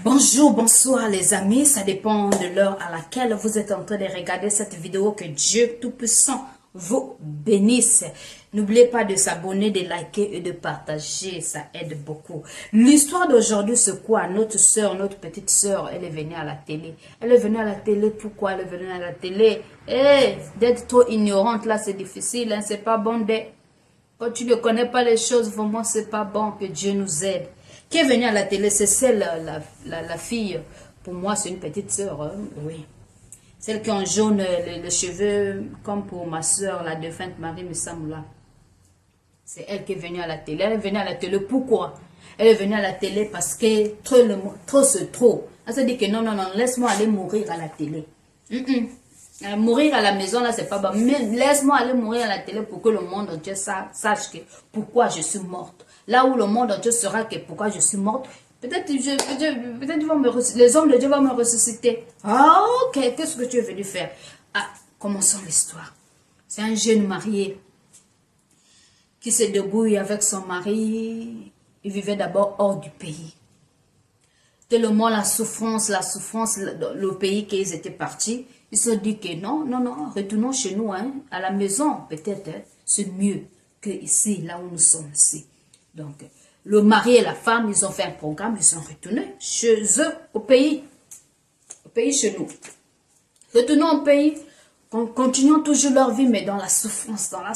Bonjour, bonsoir les amis, ça dépend de l'heure à laquelle vous êtes en train de regarder cette vidéo. Que Dieu Tout-Puissant vous bénisse. N'oubliez pas de s'abonner, de liker et de partager, ça aide beaucoup. L'histoire d'aujourd'hui, c'est quoi? Notre soeur, notre petite soeur, elle est venue à la télé. Elle est venue à la télé, pourquoi elle est venue à la télé? D'être trop ignorante là, c'est difficile, hein? C'est pas bon d'être. Quand tu ne connais pas les choses, vraiment, c'est pas bon. Que Dieu nous aide. Qui est venue à la télé, c'est celle, la fille. Pour moi, c'est une petite sœur, hein? Oui. Celle qui a en jaune les cheveux, comme pour ma soeur, la défunte Marie Missamoula. C'est elle qui est venue à la télé. Elle est venue à la télé, pourquoi? Elle est venue à la télé parce que trop c'est trop. Elle s'est dit que non, laisse-moi aller mourir à la télé. Mourir à la maison, là, c'est pas bon. Mais laisse-moi aller mourir à la télé pour que le monde entier sache que pourquoi je suis morte. Là où le monde entier saura que pourquoi je suis morte, peut-être les hommes de Dieu vont me ressusciter. Ah, ok, qu'est-ce que tu es venu faire? Ah, commençons l'histoire. C'est un jeune marié qui se débrouille avec son mari. Il vivait d'abord hors du pays. Tellement la souffrance, le pays qu'ils étaient partis, ils se sont dit que non, retournons chez nous, hein, à la maison, peut-être, hein, c'est mieux que ici, là où nous sommes ici. Donc, le mari et la femme, ils ont fait un programme, ils sont retournés chez eux, au pays chez nous. Retournons au pays, continuons toujours leur vie, mais dans la souffrance. Un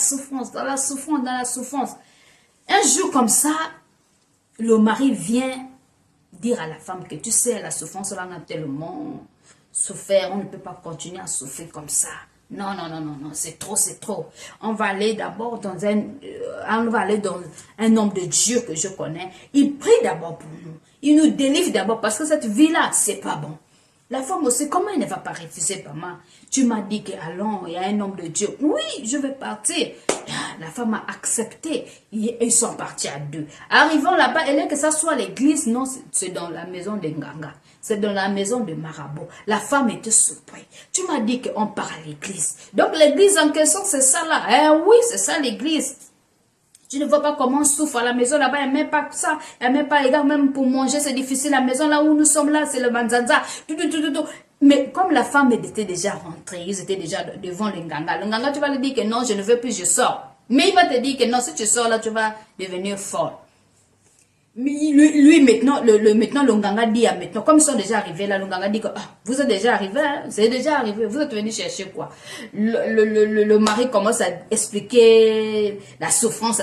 jour comme ça, le mari vient dire à la femme que tu sais, la souffrance, là, on a tellement souffert, on ne peut pas continuer à souffrir comme ça. Non, c'est trop. On va aller d'abord dans un homme de Dieu que je connais. Il prie d'abord pour nous. Il nous délivre d'abord parce que cette vie-là, c'est pas bon. La femme aussi, comment elle ne va pas refuser, maman? Tu m'as dit que allons, il y a un homme de Dieu. Oui, je vais partir. La femme a accepté. Ils sont partis à deux. Arrivant là-bas, elle est que ça soit l'église. Non, c'est dans la maison de Nganga. C'est dans la maison de Marabout. La femme était surprise. Tu m'as dit qu'on part à l'église. Donc l'église en question, c'est ça là. Oui, c'est ça l'église. Tu ne vois pas comment on souffre à la maison là-bas, il n'y a même pas ça, il n'y a même pas égard, même pour manger, c'est difficile. La maison là où nous sommes là, c'est le manzanza, tout. Mais comme la femme était déjà rentrée, ils étaient déjà devant le nganga. Le nganga, tu vas lui dire que non, je ne veux plus, je sors. Mais il va te dire que non, si tu sors là, tu vas devenir fort. Mais lui maintenant, le nganga dit à maintenant, comme ils sont déjà arrivés là, le nganga dit que vous êtes déjà arrivés, hein, c'est déjà arrivé, vous êtes venus chercher quoi? Le mari commence à expliquer la souffrance.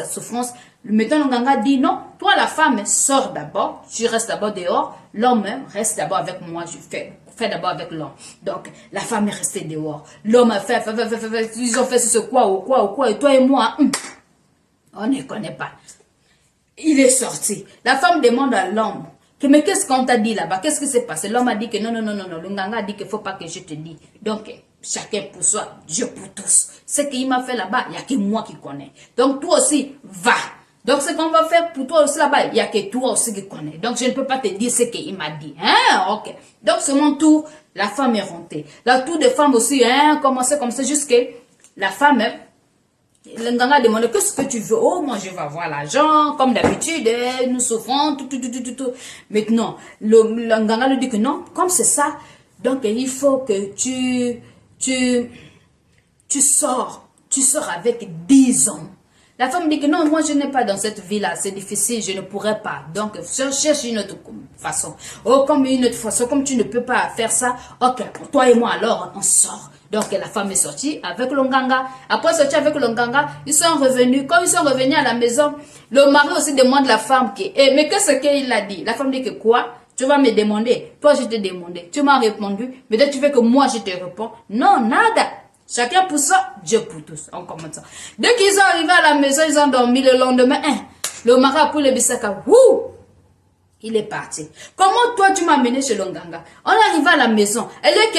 Maintenant le nganga dit non, toi la femme sors d'abord, tu restes d'abord dehors, l'homme reste d'abord avec moi, je fais d'abord avec l'homme. Donc la femme est restée dehors, l'homme a fait, ils ont fait ce quoi, et toi et moi, on ne connaît pas. Il est sorti. La femme demande à l'homme, mais qu'est-ce qu'on t'a dit là-bas? Qu'est-ce qui s'est passé? L'homme a dit que non. Le nganga a dit qu'il ne faut pas que je te dise. Donc, chacun pour soi, Dieu pour tous. Ce qu'il m'a fait là-bas, il n'y a que moi qui connais. Donc, toi aussi, va. Donc, ce qu'on va faire pour toi aussi là-bas, il n'y a que toi aussi qui connais. Donc, je ne peux pas te dire ce qu'il m'a dit. Hein? Ok. Donc, c'est mon tour. La femme est rentrée. La tour des femmes aussi, hein, commençait comme ça jusqu'à la femme, le nganga a demandé, qu'est-ce que tu veux? Oh, moi, je vais avoir l'argent, comme d'habitude, nous souffrons, tout. Maintenant, le nganga lui dit que non, comme c'est ça, donc il faut que tu sors avec 10 hommes. La femme dit que non, moi, je n'ai pas dans cette vie-là, c'est difficile, je ne pourrais pas. Donc, cherche une autre façon. Oh, comme une autre façon, comme tu ne peux pas faire ça, ok, toi et moi, alors, on sort. Donc, la femme est sortie avec le nganga. Après sortir avec le nganga, ils sont revenus. Quand ils sont revenus à la maison, le mari aussi demande à la femme mais qu'est-ce qu'il a dit? La femme dit que quoi? Tu vas me demander. Toi, je t'ai demandé. Tu m'as répondu. Mais dès que tu veux que moi, je te réponds. Non, nada. Chacun pour ça, Dieu pour tous. On commence ça. Dès qu'ils sont arrivés à la maison, ils ont dormi le lendemain. Le mari a pris le bisaka. Wouh! Il est parti. Comment toi tu m'as amené chez le nganga? On est arrivé à la maison. Elle est que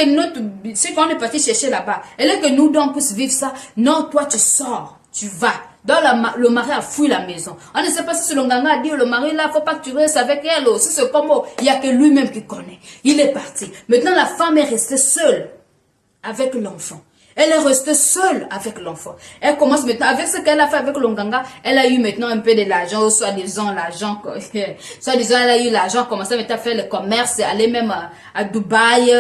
ce qu'on est parti chercher là-bas. Elle est que nous donc puissions vivre ça. Non, toi tu sors. Tu vas. Donc le mari a fui la maison. On ne sait pas si le nganga a dit le mari là, faut pas que tu restes avec elle. Si c'est comment, il n'y a que lui-même qui connaît. Il est parti. Maintenant la femme est restée seule avec l'enfant. Elle est restée seule avec l'enfant. Elle commence maintenant, avec ce qu'elle a fait avec l'Onganga, elle a eu maintenant un peu de l'argent, soi-disant l'argent, soi-disant elle a eu l'argent, commence maintenant à faire le commerce, aller même à Dubaï,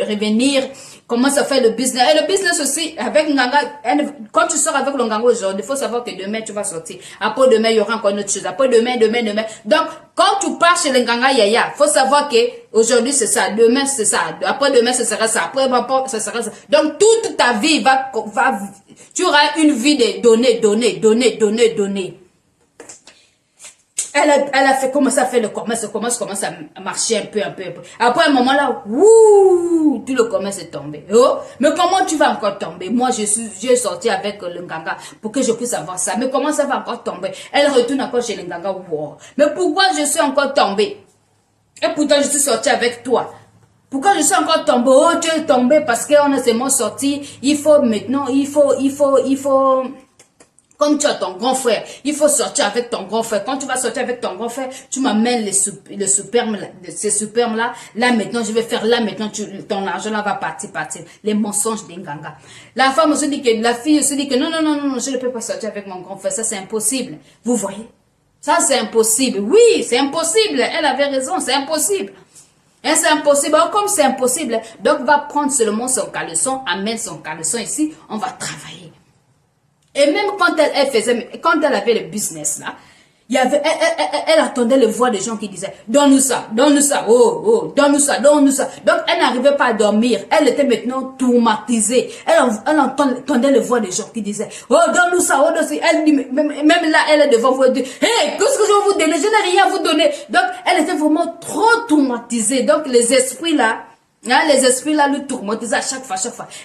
revenir, commence à faire le business. Et le business aussi, avec Nganga, quand tu sors avec l'Onganga aujourd'hui, il faut savoir que demain tu vas sortir. Après demain, il y aura encore une autre chose. Après demain. Donc, quand tu pars chez l'Nganga Yaya, il faut savoir que aujourd'hui c'est ça, demain c'est ça, après demain ce sera ça, après ce sera ça. Donc, toute ta vie tu auras une vie de donner. Elle a fait, commence à faire le commerce, commence à marcher un peu. Après un moment là, wouh, tout le commerce est tombé. Oh, mais comment tu vas encore tomber? Moi, j'ai sorti avec le Nganga pour que je puisse avoir ça. Mais comment ça va encore tomber? Elle retourne encore chez le Nganga. Wow. Mais pourquoi je suis encore tombée? Et pourtant, je suis sortie avec toi. Pourquoi je suis encore tombée? Oh, tu es tombée parce qu'on a seulement sorti. Il faut maintenant, il faut... Comme tu as ton grand frère, il faut sortir avec ton grand frère. Quand tu vas sortir avec ton grand frère, tu m'amènes ces supermes là. Là maintenant, je vais faire là maintenant, ton argent là va partir. Les mensonges d'Inganga. La femme se dit que, la fille se dit que non, je ne peux pas sortir avec mon grand frère. Ça c'est impossible. Vous voyez? Ça c'est impossible. Oui, c'est impossible. Elle avait raison, c'est impossible. Et c'est impossible. Alors, comme c'est impossible, donc va prendre seulement son caleçon, amène son caleçon ici, on va travailler. Et même quand quand elle avait le business là, elle attendait le voix des gens qui disaient, donne-nous ça, oh, donne-nous ça. Donc, elle n'arrivait pas à dormir. Elle était maintenant traumatisée. Elle entendait le voix des gens qui disaient, oh, donne-nous ça, oh, donne-nous ça. Elle dit, même là, elle est devant vous, elle dit, hey, qu'est-ce que je vais vous donner? Je n'ai rien à vous donner. Donc, elle était vraiment trop traumatisée. Donc, les esprits là, le tourmentisaient à chaque fois.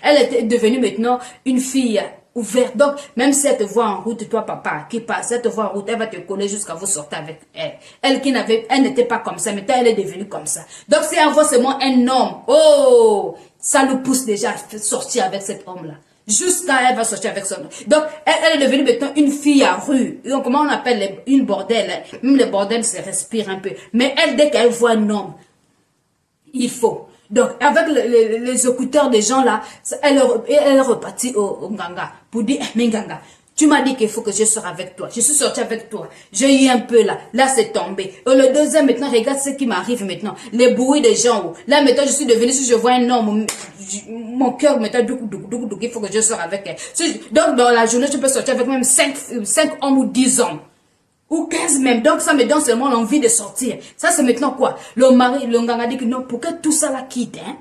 Elle était devenue maintenant une fille ouverte. Donc, même si elle te voit en route, toi, papa, qui passe, elle te voit en route, elle va te coller jusqu'à vous sortir avec elle. Elle n'était pas comme ça, mais elle est devenue comme ça. Donc, si elle voit seulement un homme, oh, ça le pousse déjà à sortir avec cet homme-là. Jusqu'à elle va sortir avec son homme. Donc, elle est devenue maintenant une fille à rue. Donc, comment on appelle une bordel? Même le bordel se respire un peu. Mais elle, dès qu'elle voit un homme, il faut. Donc, avec les écouteurs des gens là, elle est repartie au Nganga pour dire, mais Nganga, tu m'as dit qu'il faut que je sorte avec toi. Je suis sortie avec toi. J'ai eu un peu là. Là, c'est tombé. Et le deuxième, maintenant, regarde ce qui m'arrive maintenant. Les bruits des gens. Là, maintenant, je suis devenue, si je vois un homme, mon cœur, maintenant, il faut que je sorte avec elle. Donc, dans la journée, je peux sortir avec même 5 hommes ou 10 hommes. Ou 15 même. Donc, ça me donne seulement l'envie de sortir. Ça, c'est maintenant quoi? Le mari, le Nganga dit que non, pour que tout ça la quitte, hein,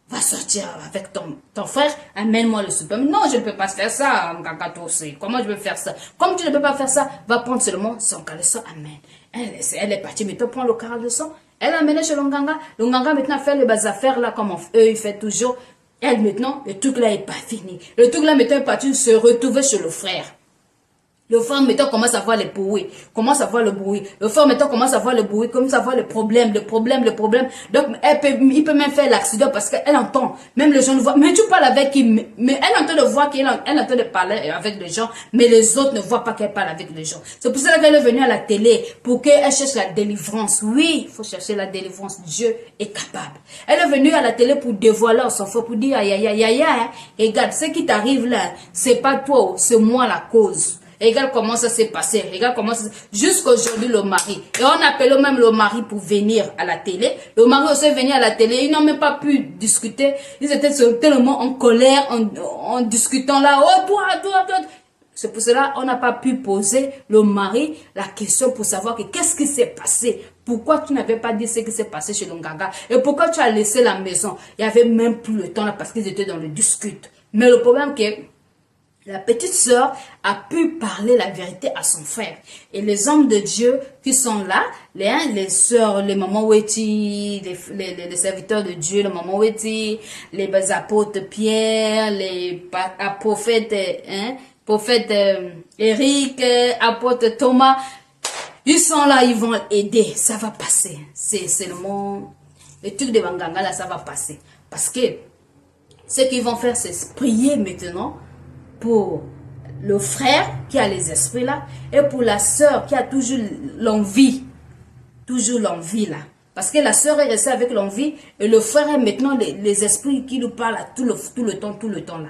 va sortir avec ton frère, amène-moi le super. Non, je ne peux pas faire ça, Nganga aussi. Comment je peux faire ça? Comme tu ne peux pas faire ça, va prendre seulement son caleçon, amène. Elle est partie, mais tu prends le caleçon. Elle a amené chez le Nganga. Le Nganga maintenant fait les bas affaires là, comme eux, ils font toujours. Elle maintenant, le truc là est pas fini. Le truc là maintenant est parti se retrouver chez le frère. Le frère maintenant commence à voir les bruits, commence à voir le bruit. Le frère maintenant commence à voir le bruit, commence à voir le problème. Donc, il peut même faire l'accident parce qu'elle entend. Même les gens ne voient. Mais tu parles avec qui? Mais elle entend de voir qu'elle entend de parler avec les gens, mais les autres ne voient pas qu'elle parle avec les gens. C'est pour ça qu'elle est venue à la télé, pour qu'elle cherche la délivrance. Oui, il faut chercher la délivrance. Dieu est capable. Elle est venue à la télé pour dévoiler son feu, pour dire, aïe, hein. Regarde, ce qui t'arrive là, c'est pas toi, c'est moi la cause. Regarde comment ça s'est passé. Regarde comment ça s'est passé. Jusqu'aujourd'hui, le mari. Et on appelle même le mari pour venir à la télé. Le mari aussi est venu à la télé. Ils n'ont même pas pu discuter. Ils étaient tellement en colère en discutant là. Oh, toi. C'est pour cela qu'on n'a pas pu poser le mari la question pour savoir que qu'est-ce qui s'est passé. Pourquoi tu n'avais pas dit ce qui s'est passé chez le Nganga? Et pourquoi tu as laissé la maison? Il n'y avait même plus le temps là parce qu'ils étaient dans le discute. Mais le problème que la petite sœur a pu parler la vérité à son frère. Et les hommes de Dieu qui sont là, les sœurs, les mamans Weti, les serviteurs de Dieu, les mamans Weti, les apôtres Pierre, les prophètes, prophète Eric, apôtre Thomas, ils sont là, ils vont aider. Ça va passer. C'est seulement le truc de Nganga là, ça va passer. Parce que ce qu'ils vont faire, c'est prier maintenant pour le frère qui a les esprits là et pour la sœur qui a toujours l'envie là, parce que la sœur est restée avec l'envie et le frère est maintenant les esprits qui nous parlent tout le temps là.